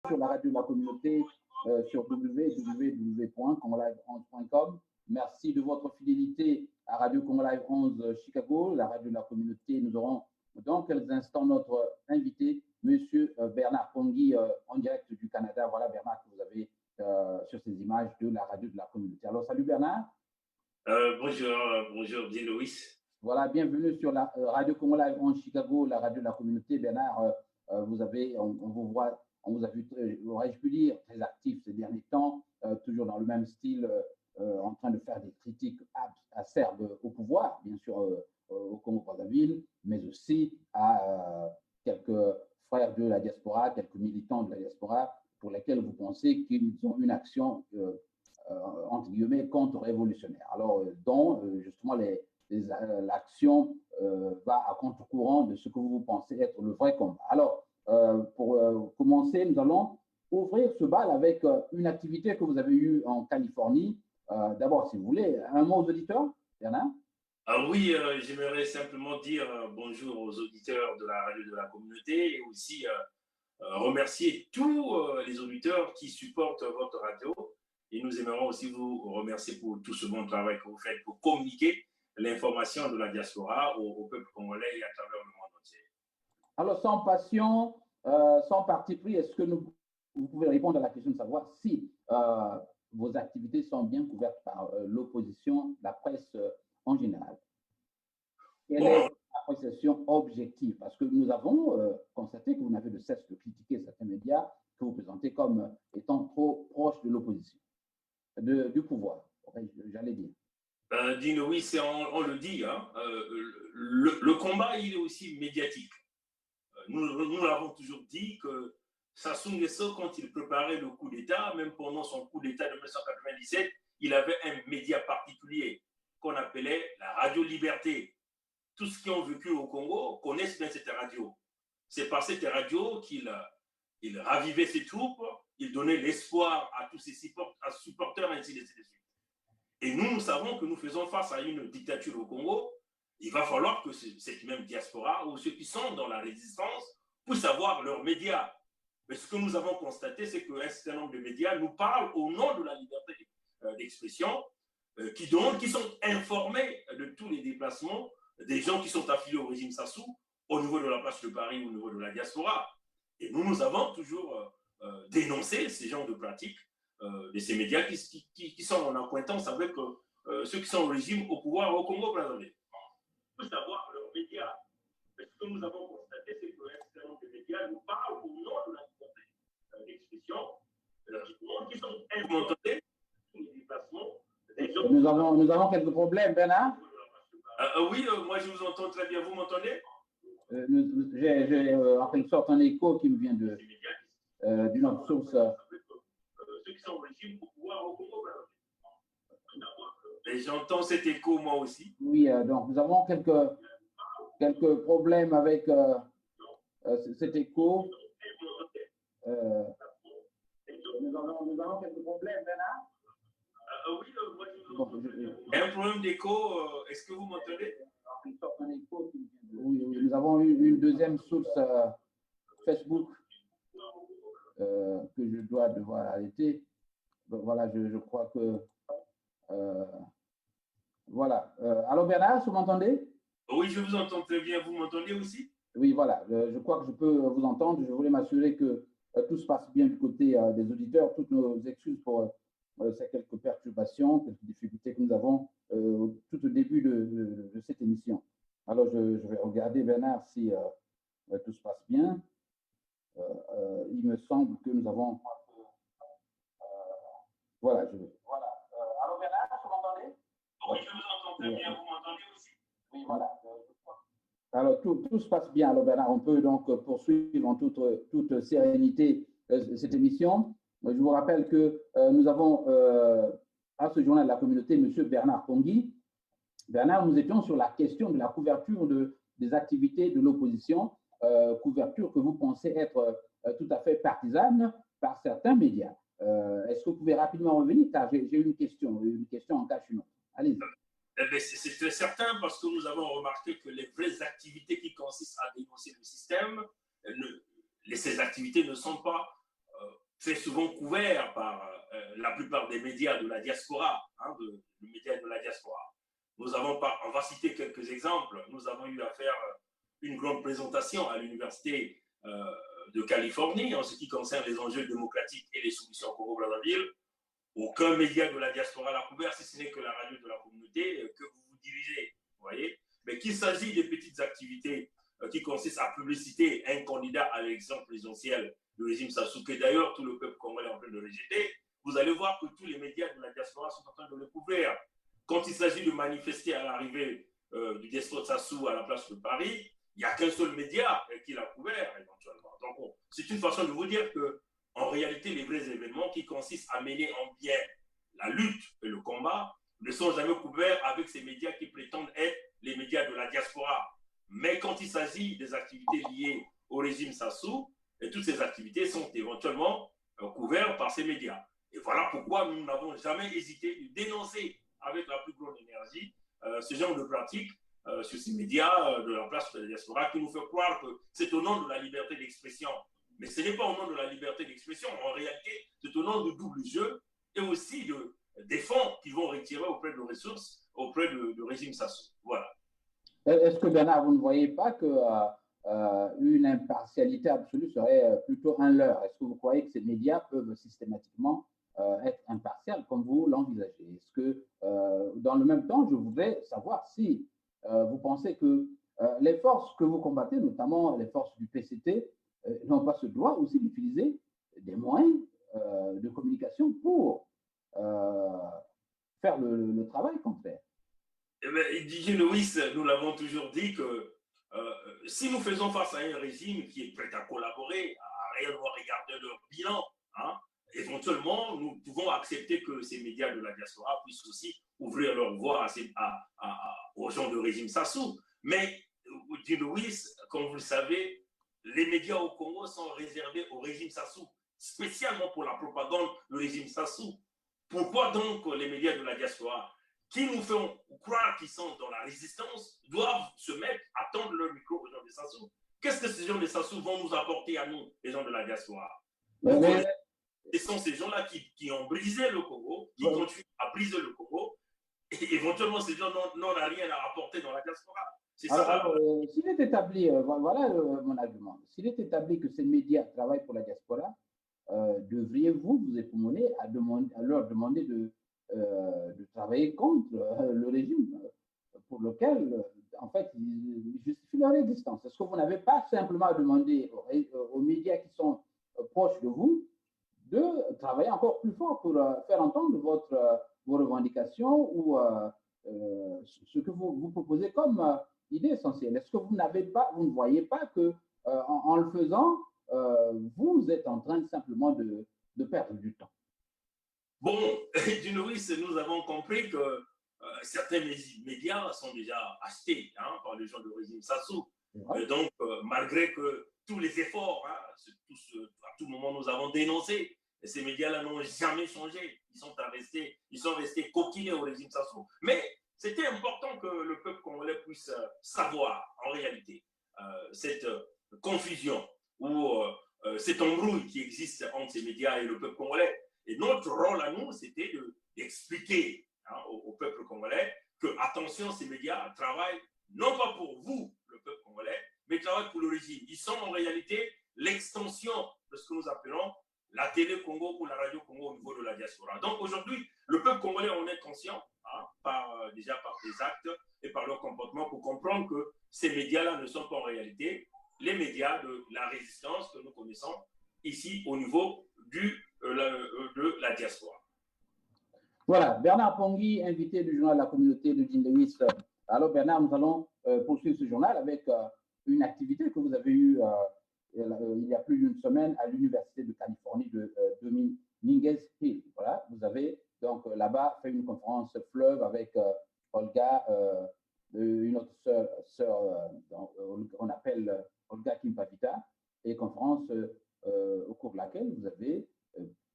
sur la radio de la communauté sur www.congolive11.com. Merci de votre fidélité à Radio Congo Live 11 Chicago, la radio de la communauté. Nous aurons dans quelques instants notre invité, Monsieur Bernard Pongui, en direct du Canada. Voilà Bernard que vous avez sur ces images de la radio de la communauté. Alors, salut Bernard. Bonjour Dean Louis. Voilà, bienvenue sur la Radio Congo Live 11 Chicago, la radio de la communauté. Bernard, on vous a vu, aurais-je pu dire, très actif ces derniers temps, toujours dans le même style, en train de faire des critiques acerbes au pouvoir, bien sûr au Congo-Brazzaville, mais aussi à quelques frères de la diaspora, quelques militants de la diaspora, pour lesquels vous pensez qu'ils ont une action, entre guillemets, contre-révolutionnaire. Alors, dont justement l'action va à contre-courant de ce que vous pensez être le vrai combat. Alors, pour commencer, nous allons ouvrir ce bal avec une activité que vous avez eue en Californie. D'abord, si vous voulez, un mot aux auditeurs, Bernard? Oui, j'aimerais simplement dire bonjour aux auditeurs de la radio de la communauté et aussi remercier tous les auditeurs qui supportent votre radio. Et nous aimerions aussi vous remercier pour tout ce bon travail que vous faites pour communiquer l'information de la diaspora au peuple congolais et à travers le monde entier. Alors, sans passion, sans parti pris, est-ce que vous pouvez répondre à la question de savoir si vos activités sont bien couvertes par l'opposition, la presse en général? Quelle est votre appréciation objective? Parce que nous avons constaté que vous n'avez de cesse de critiquer certains médias que vous présentez comme étant trop proches de l'opposition, du pouvoir, j'allais dire. Dean, oui, on le dit, hein, le combat, il est aussi médiatique. Nous l'avons toujours dit que Sassou Nguesso, quand il préparait le coup d'État, même pendant son coup d'État de 1997, il avait un média particulier qu'on appelait la Radio Liberté. Tous ceux qui ont vécu au Congo connaissent bien cette radio. C'est par cette radio qu'il ravivait ses troupes, il donnait l'espoir à tous ses supporters, ainsi de suite. Et nous savons que nous faisons face à une dictature au Congo. Il va falloir que cette même diaspora ou ceux qui sont dans la résistance puissent avoir leurs médias. Mais ce que nous avons constaté, c'est qu'un certain nombre de médias nous parlent au nom de la liberté d'expression, qui sont informés de tous les déplacements des gens qui sont affiliés au régime Sassou au niveau de la place de Paris, au niveau de la diaspora. Et nous avons toujours dénoncé ces genres de pratiques de ces médias qui sont en accointance avec ceux qui sont au régime au pouvoir au Congo-Brazzaville. Il faut savoir leurs médias. Mais ce que nous avons constaté, c'est qu'un certain nombre de médias nous parlent au nom de la liberté d'expression, qui sont informés sur les déplacements des gens. Nous avons quelques problèmes, Bernard. Oui, moi je vous entends très bien. Vous m'entendez? J'ai en quelque sorte un écho qui me vient d'une autre source. Ceux qui sont au régime au pouvoir au Congo. Et j'entends cet écho moi aussi. Oui, donc nous avons quelques problèmes avec cet écho. Nous avons quelques problèmes, Bernard. Oui, moi je vous entends. Il y a un problème d'écho. Est-ce que vous m'entendez? Oui, nous avons une deuxième source Facebook que je dois devoir arrêter. Donc, voilà, je crois que… voilà. Alors Bernard, vous m'entendez? Oui, je vous entends très bien. Vous m'entendez aussi? Oui, voilà. Je crois que je peux vous entendre. Je voulais m'assurer que tout se passe bien du côté des auditeurs. Toutes nos excuses pour ces quelques perturbations, quelques difficultés que nous avons tout au début de cette émission. Alors, je vais regarder, Bernard, si tout se passe bien. Il me semble que nous avons… voilà. Alors, Bernard, vous m'entendez? Oui, je vous entends très bien. Vous m'entendez aussi? Oui, voilà. Alors, tout se passe bien. Alors, Bernard, on peut donc poursuivre en toute sérénité cette émission. Je vous rappelle que nous avons à ce journal de la communauté M. Bernard Pongui. Bernard, nous étions sur la question de la couverture des activités de l'opposition, couverture que vous pensez être tout à fait partisane par certains médias. Est-ce que vous pouvez rapidement revenir? Car j'ai une question en cache une autre. Allez-y. C'est très certain parce que nous avons remarqué que les vraies activités qui consistent à dénoncer le système, ces activités ne sont pas c'est souvent couvert par la plupart des médias de la diaspora, hein, les médias de la diaspora. On va citer quelques exemples. Nous avons eu à faire une grande présentation à l'université de Californie en ce qui concerne les enjeux démocratiques et les solutions au Congo-Brazzaville. Aucun média de la diaspora l'a couvert, si ce n'est que la radio de la communauté que vous dirigez, vous voyez. Mais qu'il s'agit des petites activités qui consistent à publiciter un candidat à l'élection présidentielle du régime Sassou, que d'ailleurs tout le peuple congolais est en train de rejeter, vous allez voir que tous les médias de la diaspora sont en train de le couvrir. Quand il s'agit de manifester à l'arrivée du despote Sassou à la place de Paris, il n'y a qu'un seul média qui l'a couvert éventuellement. Donc, c'est une façon de vous dire que, en réalité, les vrais événements qui consistent à mener en bien la lutte et le combat ne sont jamais couverts avec ces médias qui prétendent être les médias de la diaspora. Mais quand il s'agit des activités liées au régime Sassou, et toutes ces activités sont éventuellement couvertes par ces médias. Et voilà pourquoi nous n'avons jamais hésité de dénoncer avec la plus grande énergie ce genre de pratique sur ces médias de la place de la diaspora qui nous fait croire que c'est au nom de la liberté d'expression. Mais ce n'est pas au nom de la liberté d'expression. En réalité, c'est au nom de double jeu et aussi des fonds qui vont retirer auprès de ressources, auprès du régime Sassou. Voilà. Est-ce que, Bernard, vous ne voyez pas que une impartialité absolue serait plutôt un leurre? Est-ce que vous croyez que ces médias peuvent systématiquement être impartials comme vous l'envisagez? Est-ce que, dans le même temps, je voudrais savoir si vous pensez que les forces que vous combattez, notamment les forces du PCT, n'ont pas ce droit aussi d'utiliser des moyens de communication pour faire le travail contraire? Eh bien, Didier Lewis, nous l'avons toujours dit que si nous faisons face à un régime qui est prêt à collaborer, à réellement regarder leur bilan, hein, éventuellement, nous pouvons accepter que ces médias de la diaspora puissent aussi ouvrir leur voie aux gens de régime Sassou. Mais, Didier Lewis, comme vous le savez, les médias au Congo sont réservés au régime Sassou, spécialement pour la propagande du régime Sassou. Pourquoi donc les médias de la diaspora qui nous font croire qu'ils sont dans la résistance doivent se mettre à tendre leur micro aux gens de Sassou? Qu'est-ce que ces gens de Sassou vont nous apporter à nous, les gens de la diaspora? Ce sont ces gens-là qui ont brisé le Congo, qui continuent à briser le Congo, et éventuellement ces gens n'ont rien à rapporter dans la diaspora. Alors, s'il est établi, voilà mon argument, s'il est établi que ces médias travaillent pour la diaspora, devriez-vous vous époumoner à leur demander de travailler contre le régime pour lequel, en fait, ils justifient leur existence? Est-ce que vous n'avez pas simplement à demander aux médias qui sont proches de vous de travailler encore plus fort pour faire entendre vos revendications ou ce que vous proposez comme idée essentielle? Est-ce que vous ne voyez pas que en le faisant, vous êtes en train simplement de perdre du temps? Bon, Dunoris, nous avons compris que certains médias sont déjà achetés par les gens de régime Sassou. Donc, malgré que tous les efforts, à tout moment, nous avons dénoncé, et ces médias-là n'ont jamais changé. Ils sont restés coquinés au régime Sassou. Mais c'était important que le peuple congolais puisse savoir, en réalité, cette confusion ou cette embrouille qui existe entre ces médias et le peuple congolais. Et notre rôle à nous, c'était d'expliquer au peuple congolais que, attention, ces médias travaillent non pas pour vous, le peuple congolais, mais travaillent pour le régime. Ils sont en réalité l'extension de ce que nous appelons la télé Congo ou la radio Congo au niveau de la diaspora. Donc aujourd'hui, le peuple congolais en est conscient, déjà par des actes et par leur comportement, pour comprendre que ces médias-là ne sont pas en réalité les médias de la résistance que nous connaissons ici au niveau de la diaspora. Voilà, Bernard Pongui, invité du journal de la communauté de Jean Lewis. Alors Bernard, nous allons poursuivre ce journal avec une activité que vous avez eue il y a plus d'une semaine à l'Université de Californie de Dominguez Hill. Voilà, vous avez donc là-bas fait une conférence fleuve avec Olga, une autre sœur qu'on appelle Olga Kimpavita, et conférence au cours de laquelle vous avez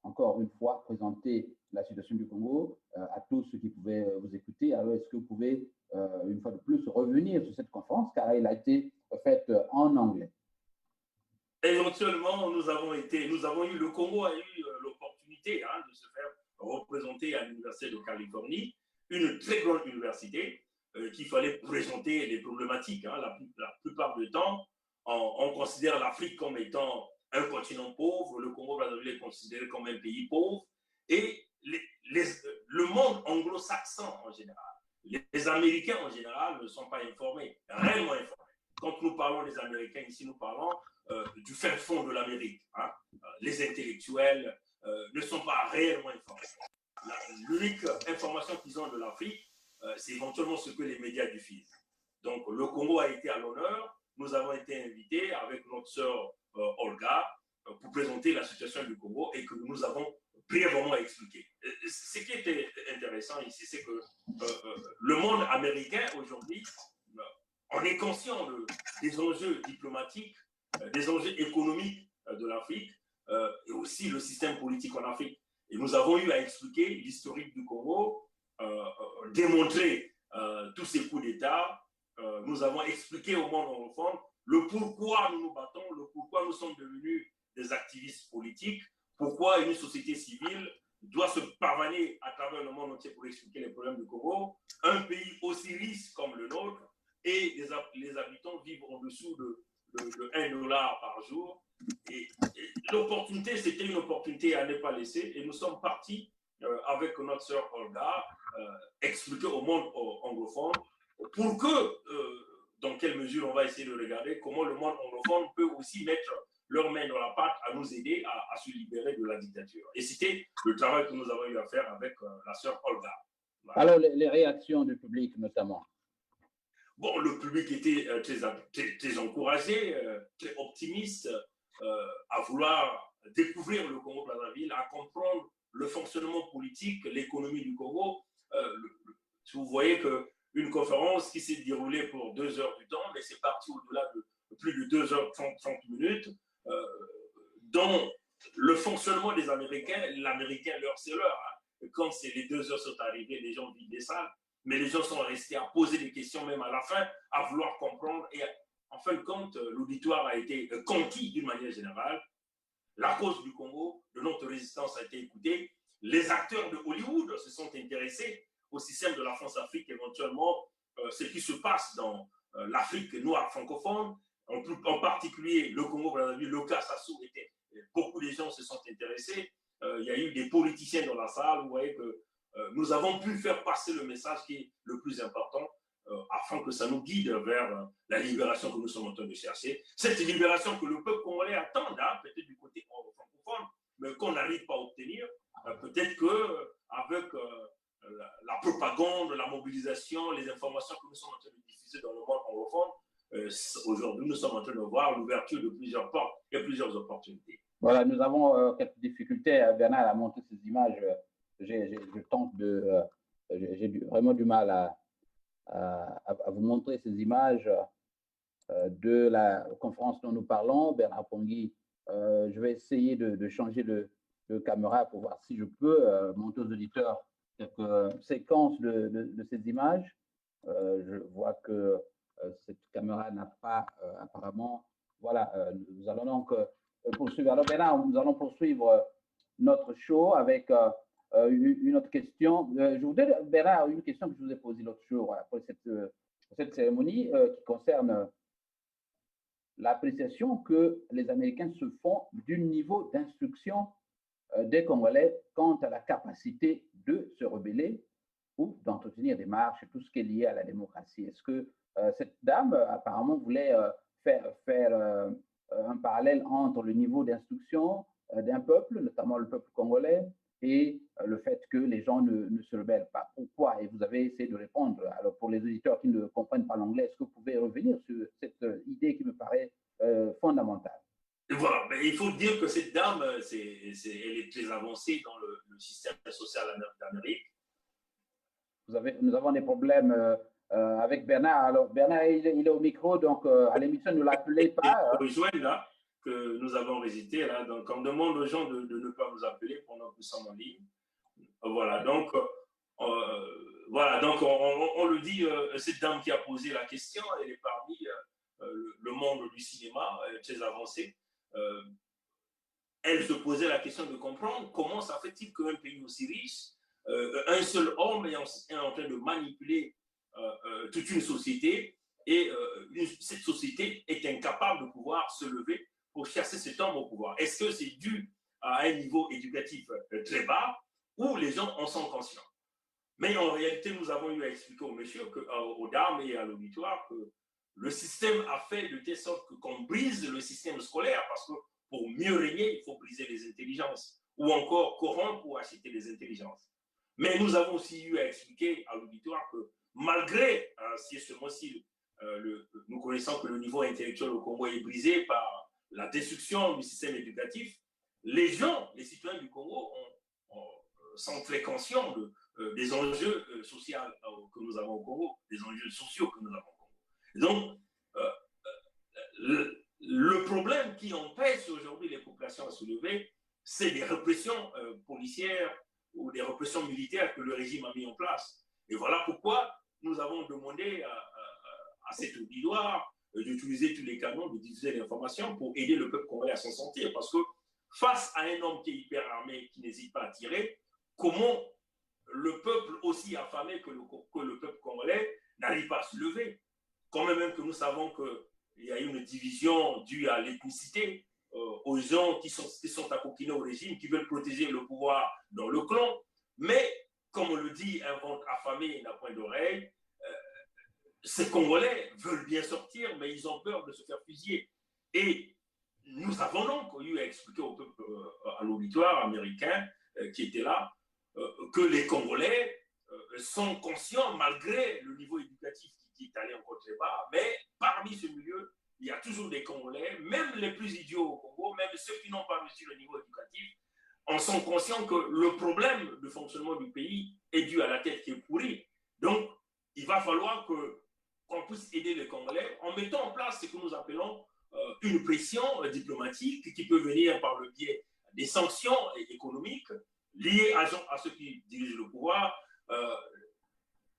encore une fois présenté la situation du Congo à tous ceux qui pouvaient vous écouter. Alors, est-ce que vous pouvez, une fois de plus, revenir sur cette conférence, car elle a été faite en anglais? éventuellement, nous avons eu, le Congo a eu l'opportunité de se faire représenter à l'Université de Californie, une très grande université qu'il fallait présenter les problématiques. La plupart du temps, on considère l'Afrique comme étant un continent pauvre, le Congo-Brazzaville est considéré comme un pays pauvre, et le monde anglo-saxon en général, les Américains en général ne sont pas informés, réellement informés. Quand nous parlons des Américains ici, nous parlons du fin fond de l'Amérique. Les intellectuels ne sont pas réellement informés. L'unique information qu'ils ont de l'Afrique, c'est éventuellement ce que les médias diffusent. Donc, le Congo a été à l'honneur. Nous avons été invités avec notre sœur Olga pour présenter la situation du Congo et que nous avons brièvement expliqué. Ce qui était intéressant ici, c'est que le monde américain aujourd'hui, on est conscient des enjeux diplomatiques, des enjeux économiques de l'Afrique et aussi le système politique en Afrique. Et nous avons eu à expliquer l'historique du Congo, démontrer tous ces coups d'État. Nous avons expliqué au monde anglophone le pourquoi nous nous battons, le pourquoi nous sommes devenus des activistes politiques, pourquoi une société civile doit se pavaner à travers le monde entier pour expliquer les problèmes du Congo, un pays aussi riche comme le nôtre, et les habitants vivent en dessous de $1 par jour. Et l'opportunité, c'était une opportunité à ne pas laisser, et nous sommes partis avec notre sœur Olga expliquer au monde anglophone pour que, dans quelle mesure on va essayer de regarder comment le monde anglophone peut aussi mettre leurs mains dans la pâte à nous aider à se libérer de la dictature. Et c'était le travail que nous avons eu à faire avec la sœur Olga. Voilà. Alors, les réactions du public notamment? Bon, le public était très encouragé, très optimiste à vouloir découvrir le Congo-Brazzaville, à comprendre le fonctionnement politique, l'économie du Congo. Vous voyez qu'une conférence qui s'est déroulée pour 2 heures du temps, mais c'est parti au-delà de plus de 2 heures 30 minutes, dont le fonctionnement des Américains, l'Américain leur c'est l'heure. Quand les 2 heures sont arrivées, les gens vident les salles, mais les gens sont restés à poser des questions, même à la fin, à vouloir comprendre. Et en fin de compte, l'auditoire a été conquis d'une manière générale. La cause du Congo, de notre résistance a été écoutée. Les acteurs de Hollywood se sont intéressés au système de la France-Afrique, éventuellement, ce qui se passe dans l'Afrique noire francophone, en particulier le Congo-Brazzaville, le cas Sassou, beaucoup de gens se sont intéressés. Il y a eu des politiciens dans la salle. Vous voyez que nous avons pu faire passer le message qui est le plus important afin que ça nous guide vers la libération que nous sommes en train de chercher. Cette libération que le peuple congolais attend, peut-être du côté francophone, mais qu'on n'arrive pas à obtenir. Peut-être qu'avec la propagande, la mobilisation, les informations que nous sommes en train de diffuser dans le monde anglophone, aujourd'hui, nous sommes en train de voir l'ouverture de plusieurs portes et plusieurs opportunités. Voilà, nous avons quelques difficultés. Bernard a montré ces images. Je tente j'ai vraiment du mal à vous montrer ces images de la conférence dont nous parlons. Bernard Pongui, je vais essayer de changer de caméra pour voir si je peux montrer aux auditeurs quelques séquences de ces images. Je vois que cette caméra n'a pas apparemment. Voilà, nous allons donc poursuivre. Alors Bernard, nous allons poursuivre notre show avec une autre question. Je voudrais, Bernard, une question que je vous ai posée l'autre jour après cette cérémonie qui concerne l'appréciation que les Américains se font du niveau d'instruction des Congolais quant à la capacité de se rebeller ou d'entretenir des marches et tout ce qui est lié à la démocratie. Est-ce que cette dame apparemment voulait faire un parallèle entre le niveau d'instruction d'un peuple, notamment le peuple congolais, et le fait que les gens ne se rebellent pas? Pourquoi? Et vous avez essayé de répondre. Alors, pour les auditeurs qui ne comprennent pas l'anglais, est-ce que vous pouvez revenir sur cette idée qui me paraît fondamentale? Voilà, mais il faut dire que cette dame, elle est très avancée dans le système social d'Amérique. Nous avons des problèmes avec Bernard. Alors, Bernard, il est au micro, donc à l'émission, ne l'appelez pas. Rejoindre là, que nous avons résité là. Donc, on demande aux gens de ne pas nous appeler pendant que nous sommes en ligne. Voilà, donc, on le dit, cette dame qui a posé la question, elle est parmi le monde du cinéma, très avancée. elle se posait la question de comprendre comment ça fait-il qu'un pays aussi riche, un seul homme est en train de manipuler toute une société et cette société est incapable de pouvoir se lever pour chasser cet homme au pouvoir. Est-ce que c'est dû à un niveau éducatif très bas ou les gens en sont conscients? Mais en réalité, nous avons eu à expliquer aux messieurs, aux dames et à l'auditoire que le système a fait de telle sorte qu'on brise le système scolaire parce que pour mieux régner, il faut briser les intelligences ou encore corrompre ou acheter les intelligences. Mais nous avons aussi eu à expliquer à l'auditoire que malgré, si seulement si nous connaissons que le niveau intellectuel au Congo est brisé par la destruction du système éducatif, les gens, les citoyens du Congo sont très conscients des enjeux sociaux que nous avons au Congo, des enjeux sociaux que nous avons au Congo. Donc, le problème qui empêche aujourd'hui les populations à se lever, c'est des répressions policières ou des répressions militaires que le régime a mis en place. Et voilà pourquoi nous avons demandé à cet auditoire d'utiliser tous les canaux, de diffuser l'information pour aider le peuple congolais à s'en sortir. Parce que face à un homme qui est hyper armé, qui n'hésite pas à tirer, comment le peuple aussi affamé que le peuple congolais n'arrive pas à se lever? Quand même que nous savons qu'il y a une division due à l'ethnicité, aux gens qui sont accoquinés au régime, qui veulent protéger le pouvoir dans le clan. Mais, comme on le dit, un ventre affamé n'a point d'oreille. Ces Congolais veulent bien sortir, mais ils ont peur de se faire fusiller. Et nous avons donc eu à expliquer au peuple, à l'auditoire américain qui était là, que les Congolais sont conscients, malgré le niveau éducatif qui est allé encore très bas, mais parmi ce milieu, il y a toujours des Congolais, même les plus idiots au Congo, même ceux qui n'ont pas réussi le niveau éducatif, en sont conscients que le problème de fonctionnement du pays est dû à la tête qui est pourrie. Donc, il va falloir qu'on puisse aider les Congolais en mettant en place ce que nous appelons une pression diplomatique qui peut venir par le biais des sanctions économiques liées à ceux qui dirigent le pouvoir,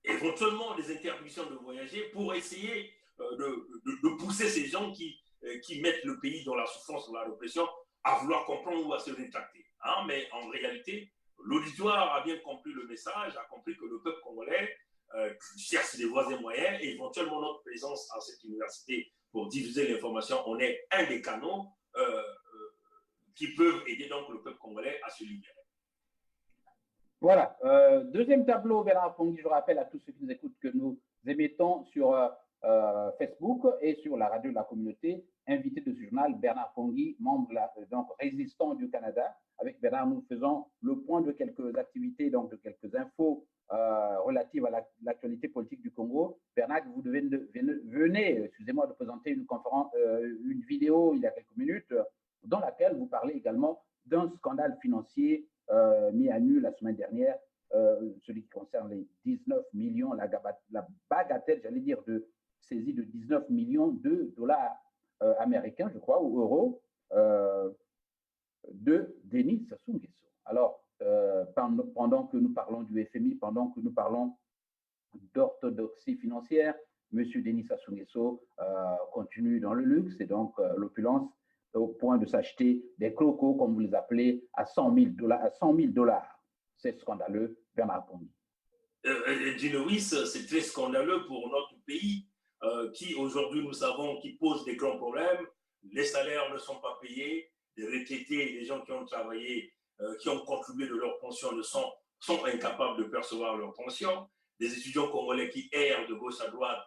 éventuellement des interdictions de voyager pour essayer de pousser ces gens qui mettent le pays dans la souffrance, dans la répression, à vouloir comprendre ou à se rétracter. Hein? Mais en réalité, l'auditoire a bien compris le message, a compris que le peuple congolais cherche des voies et moyens, et éventuellement notre présence à cette université pour diffuser l'information, on est un des canaux qui peuvent aider donc le peuple congolais à se libérer. Voilà. Deuxième tableau, Bernard Pongui, je rappelle à tous ceux qui nous écoutent que nous émettons sur Facebook et sur la radio de la communauté. Invité de ce journal, Bernard Pongui, membre donc résistant du Canada. Avec Bernard, nous faisons le point de quelques activités, donc de quelques infos relatives à l'actualité politique du Congo. Bernard, vous venez, excusez-moi, de présenter une conférence, une vidéo il y a quelques minutes, dans laquelle vous parlez également d'un scandale financier mis à nu la semaine dernière, celui qui concerne les 19 millions, la bagatelle, j'allais dire, de saisie de 19 millions de dollars américains, je crois, ou euros, de Denis Sassou Nguesso. Alors, pendant que nous parlons du FMI, pendant que nous parlons d'orthodoxie financière, M. Denis Sassou Nguesso continue dans le luxe et donc l'opulence, au point de s'acheter des crocos, comme vous les appelez, à 100 000 $. C'est scandaleux, Bernard Pongui. Oui, c'est très scandaleux pour notre pays qui, aujourd'hui, nous savons, qui pose des grands problèmes. Les salaires ne sont pas payés. Les retraités, les gens qui ont travaillé, qui ont contribué de leur pension, sont incapables de percevoir leur pension. Des étudiants congolais qui errent de gauche à droite,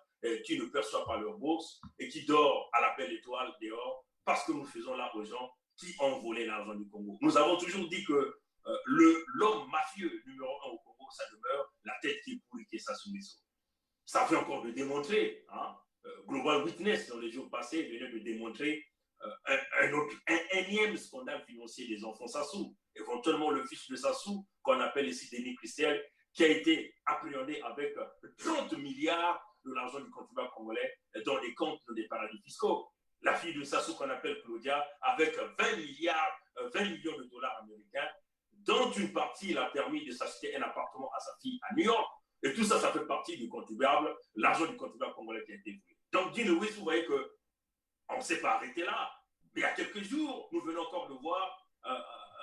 qui ne perçoivent pas leur bourse et qui dorment à la belle étoile dehors parce que nous faisons là aux gens qui ont volé l'argent du Congo. Nous avons toujours dit que l'homme mafieux numéro 1 au Congo, ça demeure la tête qui est pourrie, qui est Sassou Nguesso. Ça fait encore de démontrer. Hein? Global Witness, dans les jours passés, venait de démontrer un énième scandale financier des enfants Sassou. Éventuellement, le fils de Sassou, qu'on appelle ici Denis Christel, qui a été appréhendé avec 30 milliards de l'argent du contribuable congolais dans des comptes dans des paradis fiscaux. La fille de Sassou, qu'on appelle Claudia, avec 20 millions de dollars américains, dont une partie, il a permis de s'acheter un appartement à sa fille à New York. Et tout ça, ça fait partie du contribuable, l'argent du contribuable congolais qui a été volé. Donc, Denis Louis, vous voyez qu'on ne s'est pas arrêté là. Mais il y a quelques jours, nous venons encore de voir,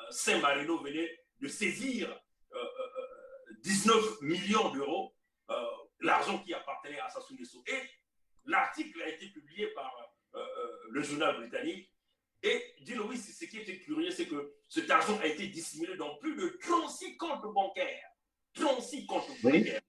Saint-Marino venait de saisir 19 millions d'euros, l'argent qui appartenait à Sassou Nguesso. Et l'article a été publié par le journal britannique. Et dis-le oui, ce qui était curieux, c'est que cet argent a été dissimulé dans plus de 36 comptes bancaires. 36 comptes bancaires.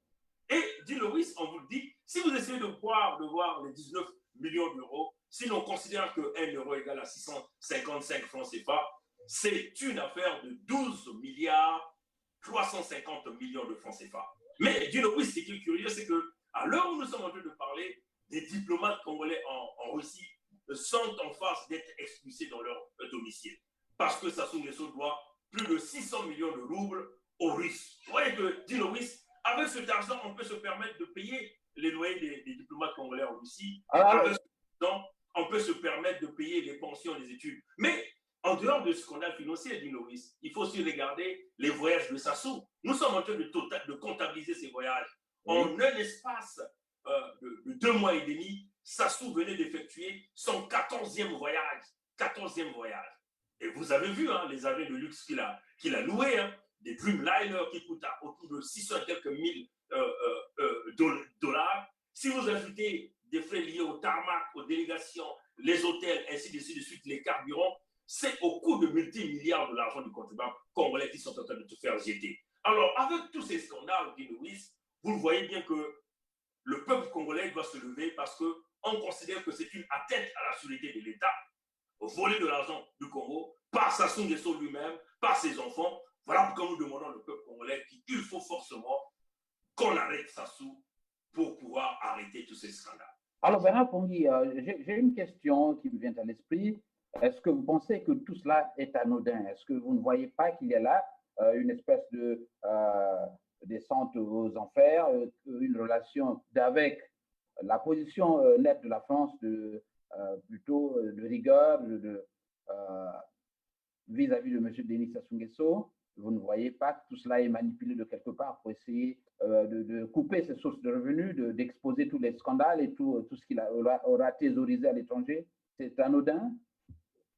Et dis-le oui, on vous le dit, si vous essayez de voir les 19 millions d'euros, si l'on considère que 1 euro égale à 655 francs CFA, c'est une affaire de 12 milliards 350 millions de francs CFA. Mais dis-le oui, ce qui est curieux, c'est qu'à l'heure où nous sommes en train de parler, des diplomates congolais en Russie sont en phase d'être expulsés dans leur domicile. Parce que Sassou Nguesso doit plus de 600 millions de roubles aux Russes. Vous voyez que, dis-le oui, avec cet argent, on peut se permettre de payer les loyers des diplomates congolais en Russie. Avec cet argent, on peut se permettre de payer les pensions des études. Mais en dehors de ce scandale financier, dit Loïs, il faut aussi regarder les voyages de Sassou. Nous sommes en train de comptabiliser ces voyages. En un espace de 2 mois et demi, Sassou venait d'effectuer son 14e voyage. 14e voyage. Et vous avez vu les avions de luxe qu'il a loués, des Dreamliner qui coûtent autour de 600 et quelques mille dollars. Si vous ajoutez des frais liés au tarmac, aux délégations, les hôtels, ainsi de suite, les carburants, c'est au coût de multimilliards de l'argent du contribuable congolais qui sont en train de te faire jeter. Alors, avec tous ces scandales, Guinouis, vous voyez bien que le peuple congolais doit se lever parce qu'on considère que c'est une atteinte à la sécurité de l'État, voler de l'argent du Congo par Sassou Nguesso lui-même, par ses enfants. Voilà pourquoi nous demandons au peuple congolais qu'il faut forcément qu'on arrête Sassou pour pouvoir arrêter tous ces scandales. Alors, Bernard Pongui, j'ai une question qui me vient à l'esprit. Est-ce que vous pensez que tout cela est anodin? Est-ce que vous ne voyez pas qu'il y a là une espèce de descente aux enfers, une relation avec la position nette de la France plutôt de rigueur vis-à-vis de M. Denis Sassou Nguesso? Vous ne voyez pas que tout cela est manipulé de quelque part pour essayer de couper ses sources de revenus, d'exposer tous les scandales et tout ce qu'il aura thésaurisé à l'étranger? C'est anodin?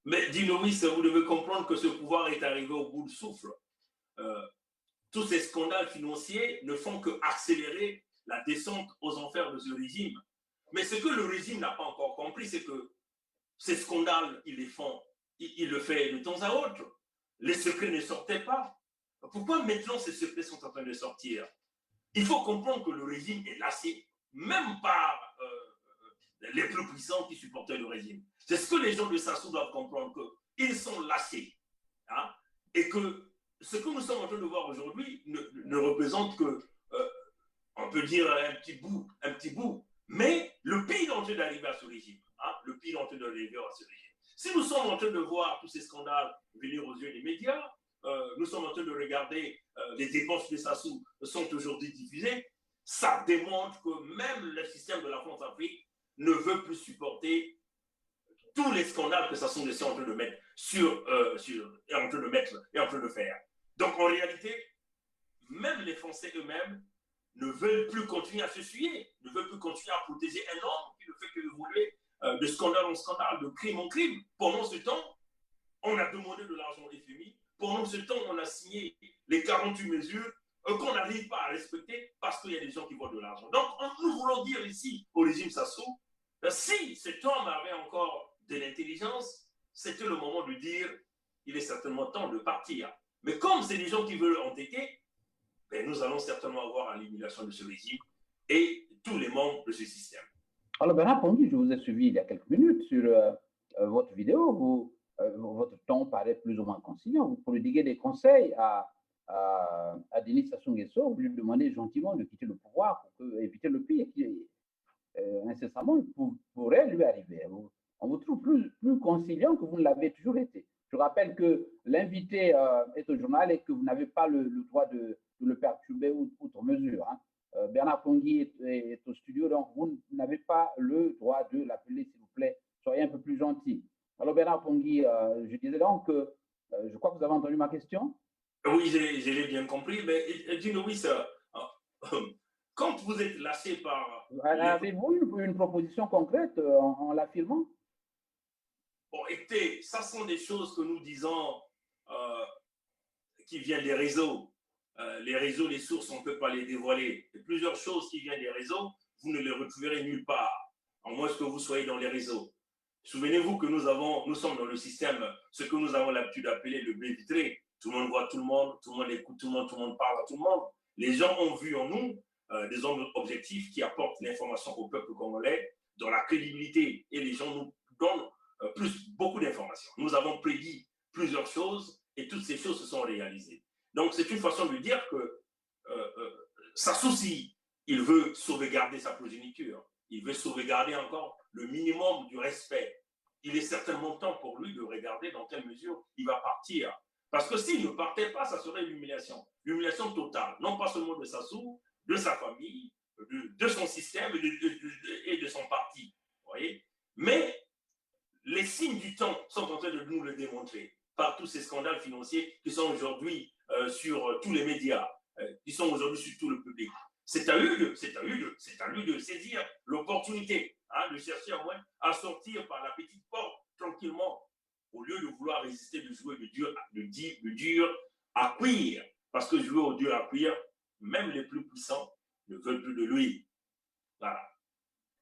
Mais dis-nous, vous devez comprendre que ce pouvoir est arrivé au bout du souffle. Tous ces scandales financiers ne font qu'accélérer la descente aux enfers de ce régime. Mais ce que le régime n'a pas encore compris, c'est que ces scandales, il le fait de temps à autre. Les secrets ne sortaient pas. Pourquoi maintenant ces secrets sont en train de sortir? Il faut comprendre que le régime est lassé, même par les plus puissants qui supportaient le régime. C'est ce que les gens de Sassou doivent comprendre, qu'ils sont lassés. Hein, et que ce que nous sommes en train de voir aujourd'hui ne représente que, on peut dire, un petit bout. Mais le pays est en train d'arriver à ce régime. Hein, le pays est en train d'arriver à ce régime. Si nous sommes en train de voir tous ces scandales venir aux yeux des médias, nous sommes en train de regarder les dépenses de Sassou sont aujourd'hui diffusées, ça démontre que même le système de la France-Afrique ne veut plus supporter tous les scandales que Sassou Nguesso est en train de mettre est en train de faire. Donc en réalité, même les Français eux-mêmes ne veulent plus continuer à se suyer, ne veulent plus continuer à protéger un homme qui ne fait que évoluer de scandale en scandale, de crime en crime. Pendant ce temps, on a demandé de l'argent au FMI. Pendant ce temps, on a signé les 48 mesures qu'on n'arrive pas à respecter parce qu'il y a des gens qui volent de l'argent. Donc, nous voulons dire ici au régime Sassou, si cet homme avait encore de l'intelligence, c'était le moment de dire il est certainement temps de partir. Mais comme c'est des gens qui veulent entêter, ben nous allons certainement avoir l'élimination de ce régime et tous les membres de ce système. Alors, Bernard Pongui, je vous ai suivi il y a quelques minutes sur votre vidéo. Votre ton paraît plus ou moins conciliant. Vous prodiguez des conseils à Denis Sassou Nguesso. Vous lui demandez gentiment de quitter le pouvoir pour éviter le pire qui incessamment pourrait lui arriver. On vous trouve plus conciliant que vous ne l'avez toujours été. Je rappelle que l'invité est au journal et que vous n'avez pas le droit de le perturber outre mesure. Hein. Bernard Pongui est au studio, donc vous n'avez pas le droit de l'appeler, s'il vous plaît. Soyez un peu plus gentil. Alors Bernard Pongui, je disais donc que je crois que vous avez entendu ma question. Oui, je l'ai bien compris, mais dis-nous, oui, ça. Quand vous êtes lâché par... Avez-vous une proposition concrète en l'affirmant? Bon, écoutez, ça sont des choses que nous disons qui viennent des réseaux. Les réseaux, les sources, on ne peut pas les dévoiler. Il y a plusieurs choses qui viennent des réseaux, vous ne les retrouverez nulle part, à moins que vous soyez dans les réseaux. Souvenez-vous que nous sommes dans le système, ce que nous avons l'habitude d'appeler le blé vitré. Tout le monde voit tout le monde écoute tout le monde parle à tout le monde. Les gens ont vu en nous des hommes objectifs qui apportent l'information au peuple congolais dans la crédibilité. Et les gens nous donnent beaucoup d'informations. Nous avons prédit plusieurs choses et toutes ces choses se sont réalisées. Donc, c'est une façon de dire que sa souci, il veut sauvegarder sa progéniture. Il veut sauvegarder encore le minimum du respect. Il est certainement temps pour lui de regarder dans quelle mesure il va partir. Parce que s'il ne partait pas, ça serait l'humiliation. L'humiliation totale, non pas seulement de Sassou, de sa famille, de son système et de son parti. Vous voyez? Mais les signes du temps sont en train de nous le démontrer par tous ces scandales financiers qui sont aujourd'hui sur tous les médias, qui sont aujourd'hui sur tout le public. C'est à lui de saisir l'opportunité, de chercher à moins à sortir par la petite porte tranquillement, au lieu de vouloir résister, de jouer de dur à cuire. Parce que jouer au dur à cuire, même les plus puissants ne veulent plus de lui. Voilà.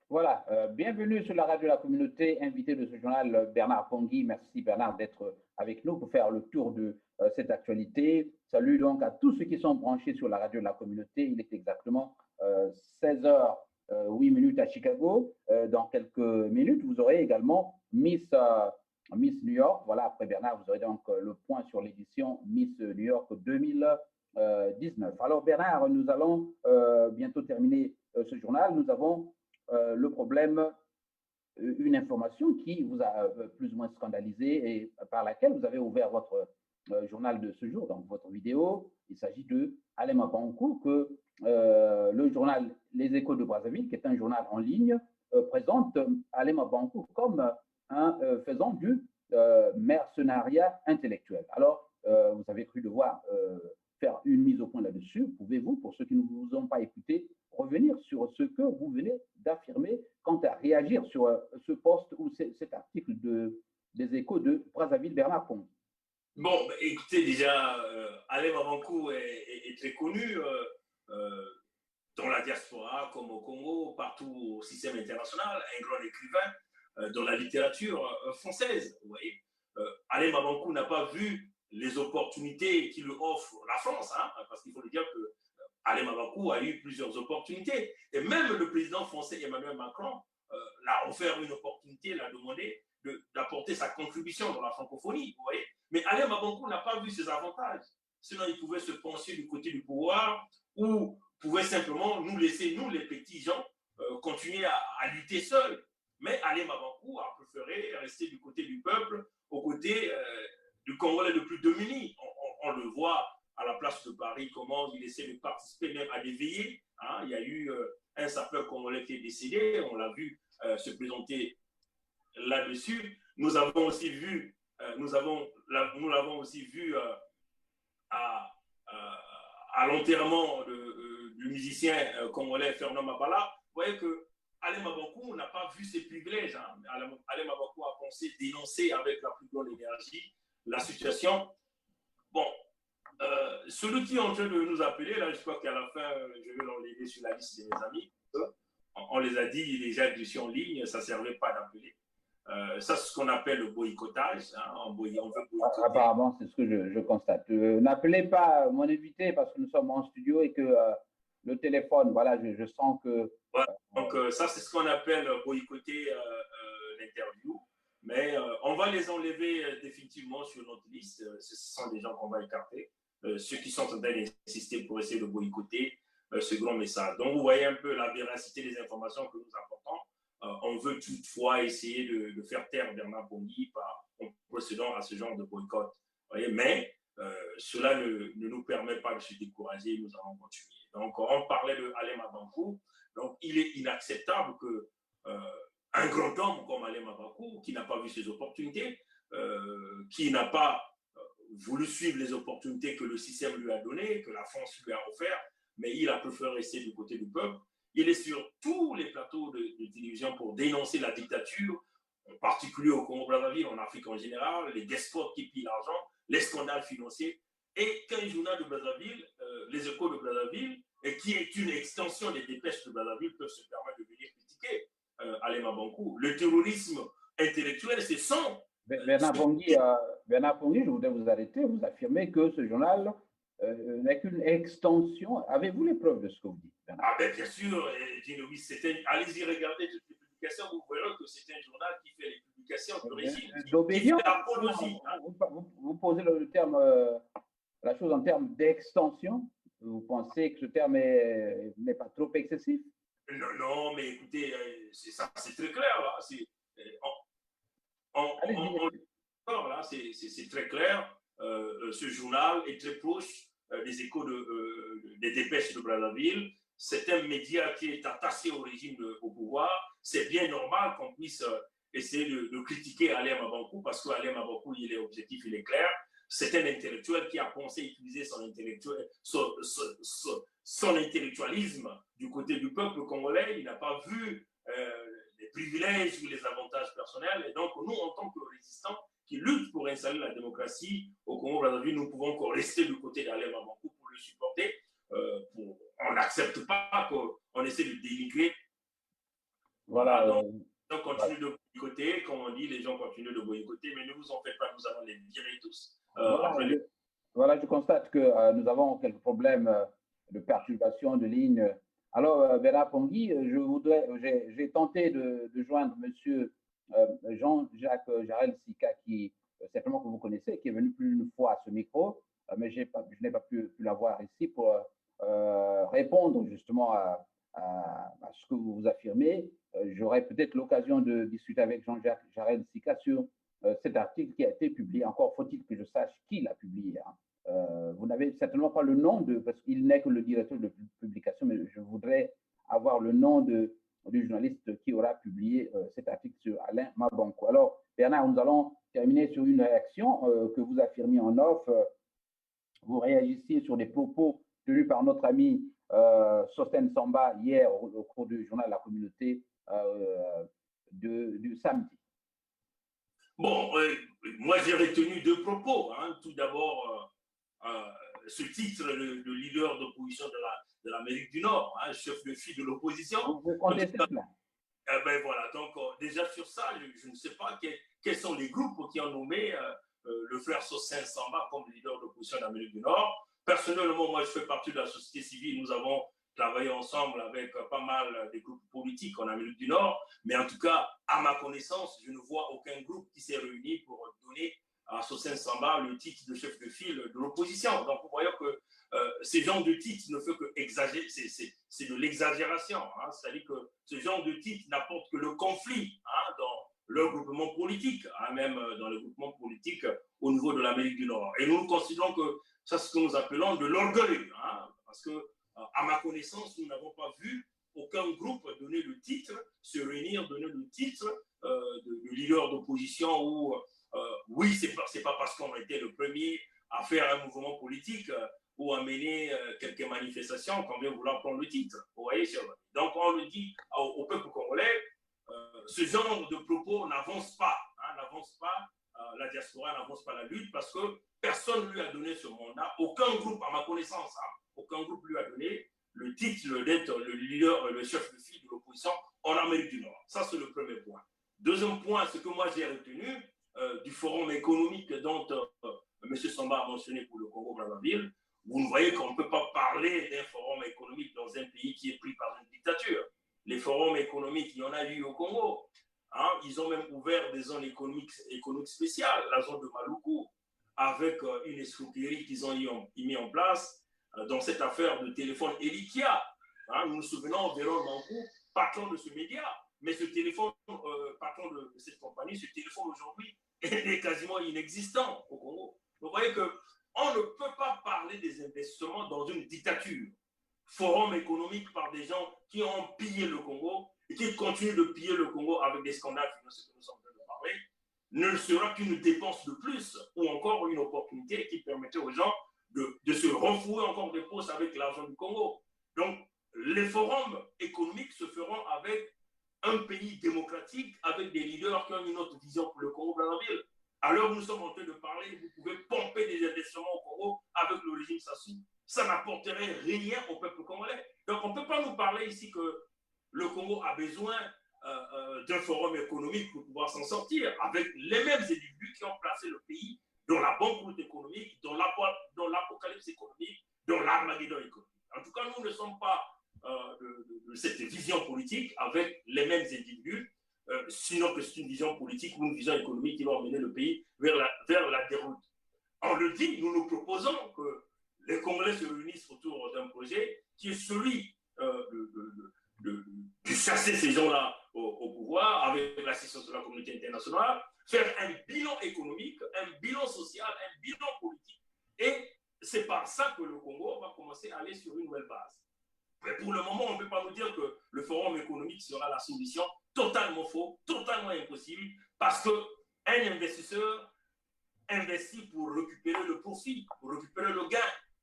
Voilà, bienvenue sur la radio de la communauté, invité de ce journal Bernard Pongui. Merci Bernard d'être avec nous pour faire le tour de cette actualité. Salut donc à tous ceux qui sont branchés sur la radio de la communauté. Il est exactement 16h08 à Chicago. Dans quelques minutes, vous aurez également Miss New York. Voilà, après Bernard, vous aurez donc le point sur l'édition Miss New York 2019. Alors Bernard, nous allons bientôt terminer ce journal. Nous avons le problème, une information qui vous a plus ou moins scandalisé et par laquelle vous avez ouvert votre journal de ce jour, donc votre vidéo. Il s'agit de Alema Bankou, que le journal Les Échos de Brazzaville, qui est un journal en ligne, présente Alema Bankou comme un faisant du mercenariat intellectuel. Alors, vous avez cru devoir faire une mise au point là-dessus. Pouvez-vous, pour ceux qui ne vous ont pas écouté, revenir sur ce que vous venez d'affirmer quant à réagir sur ce post ou cet article des Échos de Brazzaville, Bernard Pongui? Bon, écoutez, déjà, Alema Bankou est très connu dans la diaspora, comme au Congo, partout au système international, un grand écrivain dans la littérature française. Vous voyez, Alema Bankou n'a pas vu les opportunités qui lui offre la France, parce qu'il faut le dire que Alema Bankou a eu plusieurs opportunités. Et même le président français Emmanuel Macron l'a offert une opportunité, l'a demandé d'apporter sa contribution dans la francophonie. Vous voyez. Mais Alema Bankou n'a pas vu ses avantages. Sinon, il pouvait se pencher du côté du pouvoir ou pouvait simplement nous laisser, nous les petits gens, continuer à lutter seuls. Mais Alema Bankou a préféré rester du côté du peuple, aux côtés du Congolais le plus démuni. On le voit à la place de Paris, comment il essaie de participer même à des veillées. Il y a eu un sapeur congolais qui est décédé, on l'a vu se présenter là-dessus. Nous avons aussi vu, nous l'avons aussi vu à l'enterrement du musicien congolais Fernand Mabala. Vous voyez que Alema Bankou n'a pas vu ses privilèges. Alema Bankou a pensé dénoncer avec la plus grande énergie la situation. Bon, celui qui est en train de nous appeler, là, je crois qu'à la fin, je vais l'enlever sur la liste de mes amis. On les a dit déjà que je suis en ligne, ça ne servait pas d'appeler. Ça, c'est ce qu'on appelle le boycottage. On veut boycotter. Apparemment, c'est ce que je constate. N'appelez pas mon invité parce que nous sommes en studio et que le téléphone, voilà, je sens que... Voilà. Donc, ça, c'est ce qu'on appelle boycotter l'interview. Mais on va les enlever définitivement sur notre liste. Ce sont des gens qu'on va écarter. Ceux qui sont en train d'insister pour essayer de boycotter ce grand message. Donc, vous voyez un peu la véracité des informations que nous apportons. On veut toutefois essayer de faire taire Bernard Pongui en procédant à ce genre de boycott. Vous voyez, mais cela ne nous permet pas de se décourager. Nous allons continuer. Donc, on parlait de Alema Bankou. Donc, il est inacceptable que un grand homme comme Alema Bankou, qui n'a pas vu ses opportunités, qui n'a pas voulu suivre les opportunités que le système lui a données, que la France lui a offert, mais il a préféré rester du côté du peuple. Il est sur tous les plateaux de télévision pour dénoncer la dictature en particulier au Congo-Brazzaville, en Afrique en général, les despotes qui pillent l'argent, les scandales financiers, et qu'un journal de Brazzaville, les Échos de Brazzaville, et qui est une extension des dépêches de Brazzaville, peuvent se permettre de venir critiquer Alema Bankou. Le terrorisme intellectuel, c'est son. Bernard Pongui, je voudrais vous arrêter. Vous affirmez que ce journal n'est qu'une extension. Avez-vous les preuves de ce que vous dites, Bernard? Ah ben bien sûr, oui, allez-y regarder toutes les publications, vous verrez que c'est un journal qui fait les publications d'origine, qui fait l'apologie. Vous posez le terme, la chose en termes d'extension. Vous pensez que ce terme n'est pas trop excessif? Non, non, mais écoutez, c'est très clair là. C'est très clair. Ce journal est très proche des Échos des dépêches de Brazzaville. C'est un média qui est attaché au régime au pouvoir. C'est bien normal qu'on puisse essayer de critiquer Alema Bankou parce qu'Alema Bankou, il est objectif, il est clair. C'est un intellectuel qui a pensé utiliser son intellectualisme du côté du peuple congolais. Il n'a pas vu les privilèges ou les avantages personnels. Et donc, nous, en tant que résistants qui luttent pour installer la démocratie au Congo-Brazzaville, nous pouvons encore rester du côté d'Alema Bankou pour le supporter. On n'accepte pas qu'on essaie de dénigrer. Voilà. Donc, continue de boycotter. Comme on dit, les gens continuent de boycotter, mais ne vous en faites pas, nous allons les virer tous. Voilà, je constate que nous avons quelques problèmes de perturbation de ligne. Alors, Bernard Pongui, j'ai tenté de joindre M. Jean-Jacques Jarel Sika, qui certainement que vous connaissez, qui est venu plus d'une fois à ce micro, mais je n'ai pas pu l'avoir ici pour répondre justement à ce que vous affirmez. J'aurai peut-être l'occasion de discuter avec Jean-Jacques Jarel Sika sur cet article qui a été publié. Encore faut-il que je sache qui l'a publié. Vous n'avez certainement pas le nom parce qu'il n'est que le directeur de publication, mais je voudrais avoir le nom du journaliste qui aura publié cet article sur Alain Mabankou. Alors, Bernard, nous allons terminer sur une réaction que vous affirmiez en off. Vous réagissiez sur des propos tenus par notre ami Sosten Samba hier au cours du journal La Communauté du samedi. Bon, moi j'ai retenu deux propos. Tout d'abord, ce titre, le leader d'opposition de l'Amérique du Nord, chef de file de l'opposition. Vous contestez cela? Ben voilà, donc déjà sur ça, je ne sais pas quels sont les groupes qui ont nommé le frère Sosten Samba comme leader d'opposition de l'Amérique du Nord. Personnellement, moi je fais partie de la société civile, nous avons travaillé ensemble avec pas mal de groupes politiques en Amérique du Nord, mais en tout cas, à ma connaissance, je ne vois aucun groupe qui s'est réuni pour donner à Sosten Samba le titre de chef de file de l'opposition. Donc, vous voyez que ce genre de titre ne fait que exagérer, c'est de l'exagération. C'est-à-dire que ce genre de titre n'apporte que le conflit dans leur groupement politique, même dans le groupement politique au niveau de l'Amérique du Nord. Et nous considérons que ça, c'est ce que nous appelons de l'orgueil, parce que à ma connaissance, nous n'avons pas vu aucun groupe donner le titre, se réunir, donner le titre de leader d'opposition ou oui, c'est pas parce qu'on a été le premier à faire un mouvement politique ou à mener quelques manifestations qu'on vient vouloir prendre le titre. Vous voyez, donc on le dit au peuple congolais, ce genre de propos n'avance pas, la diaspora n'avance pas la lutte parce que personne ne lui a donné ce mandat, aucun groupe, à ma connaissance, aucun groupe lui a donné le titre d'être le leader, le chef de file de l'opposition en Amérique du Nord. Ça, c'est le premier point. Deuxième point, ce que moi j'ai retenu du forum économique dont M. Samba a mentionné pour le Congo-Brazzaville, vous ne voyez qu'on ne peut pas parler d'un forum économique dans un pays qui est pris par une dictature. Les forums économiques, il y en a eu au Congo. Ils ont même ouvert des zones économiques spéciales, la zone de Maluku, avec une escroquerie qu'ils ont mis en place dans cette affaire de téléphone Elikia. Nous nous souvenons, Véron Bankou, patron de ce média, mais ce téléphone, patron de cette compagnie, ce téléphone aujourd'hui est quasiment inexistant au Congo. Vous voyez qu'on ne peut pas parler des investissements dans une dictature. Forum économique par des gens qui ont pillé le Congo et qui continuent de piller le Congo avec des scandales financiers que nous sommes en train de parler, ne sera qu'une dépense de plus ou encore une opportunité qui permettait aux gens de se renflouer encore des postes avec l'argent du Congo. Donc, les forums économiques se feront avec un pays démocratique avec des leaders qui ont une autre vision pour le Congo-Brazzaville. Alors nous sommes en train de parler, vous pouvez pomper des investissements au Congo avec le régime Sassou. Ça n'apporterait rien au peuple congolais. Donc on ne peut pas nous parler ici que le Congo a besoin d'un forum économique pour pouvoir s'en sortir, avec les mêmes individus qui ont placé le pays dans la banqueroute économique, dans l'apocalypse économique, dans l'armageddon économique. En tout cas, nous ne sommes pas de cette vision politique avec les mêmes individus, sinon que c'est une vision politique ou une vision économique qui va emmener le pays vers la déroute. On le dit, nous proposons que les Congolais se réunissent autour d'un projet qui est celui de chasser ces gens-là au pouvoir avec l'assistance de la communauté internationale, faire un bilan économique, un bilan social, un bilan politique. Et c'est par ça que le Congo va commencer à aller sur une nouvelle base. Mais pour le moment, on ne peut pas nous dire que le forum économique sera la solution. Totalement faux, totalement impossible, parce qu'un investisseur investit pour récupérer le profit, pour récupérer le gain.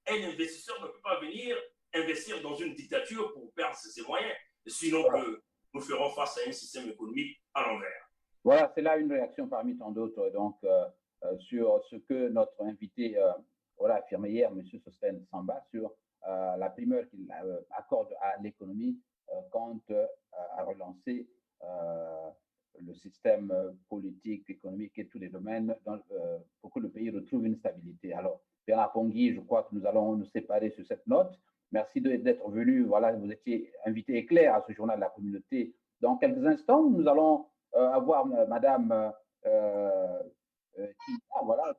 Un investisseur ne peut pas venir investir dans une dictature pour perdre ses moyens, sinon que nous ferons face à un système économique à l'envers. Voilà, c'est là une réaction parmi tant d'autres donc, sur ce que notre invité a affirmé hier, M. Sostène Samba, sur la primeur qu'il accorde à l'économie quant à relancer le système politique, économique et tous les domaines pour que le pays retrouve une stabilité. Alors, Bernard Pongui, je crois que nous allons nous séparer sur cette note. Merci d'être venu. Voilà, vous étiez invité éclair à ce journal de la communauté. Dans quelques instants, nous allons avoir Madame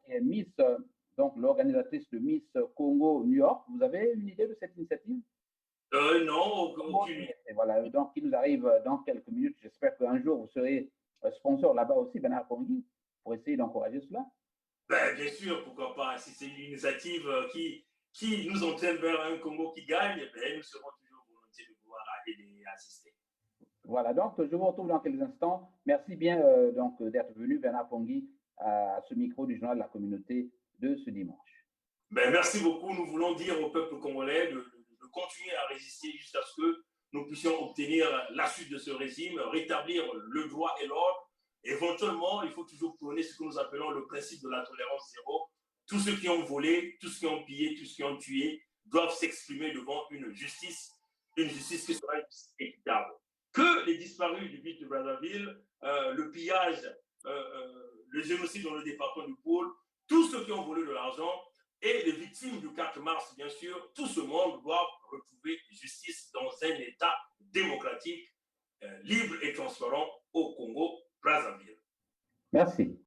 qui est Miss, donc l'organisatrice de Miss Congo New York. Vous avez une idée de cette initiative? Non, aucune. Voilà, donc qui nous arrive dans quelques minutes. J'espère qu'un jour vous serez sponsor là-bas aussi, Bernard Pongui, pour essayer d'encourager cela. Ben, bien sûr, pourquoi pas. Si c'est une initiative qui nous entraîne vers un Congo qui gagne, ben, nous serons toujours volontiers de pouvoir aider et assister. Voilà, donc je vous retrouve dans quelques instants. Merci bien donc d'être venu, Bernard Pongui, à ce micro du journal de la communauté de ce dimanche. Ben, merci beaucoup. Nous voulons dire au peuple congolais de continuer à résister jusqu'à ce que nous puissions obtenir la suite de ce régime, rétablir le droit et l'ordre. Éventuellement, il faut toujours prôner ce que nous appelons le principe de la tolérance zéro. Tous ceux qui ont volé, tous ceux qui ont pillé, tous ceux qui ont tué doivent s'exprimer devant une justice qui sera équitable. Que les disparus du Bit de Brazzaville, le pillage, le génocide dans le département du Pôle, tous ceux qui ont volé de l'argent et les victimes du 4 mars, bien sûr, tout ce monde doit retrouver justice dans un État démocratique, libre et transparent au Congo-Brazzaville. Merci.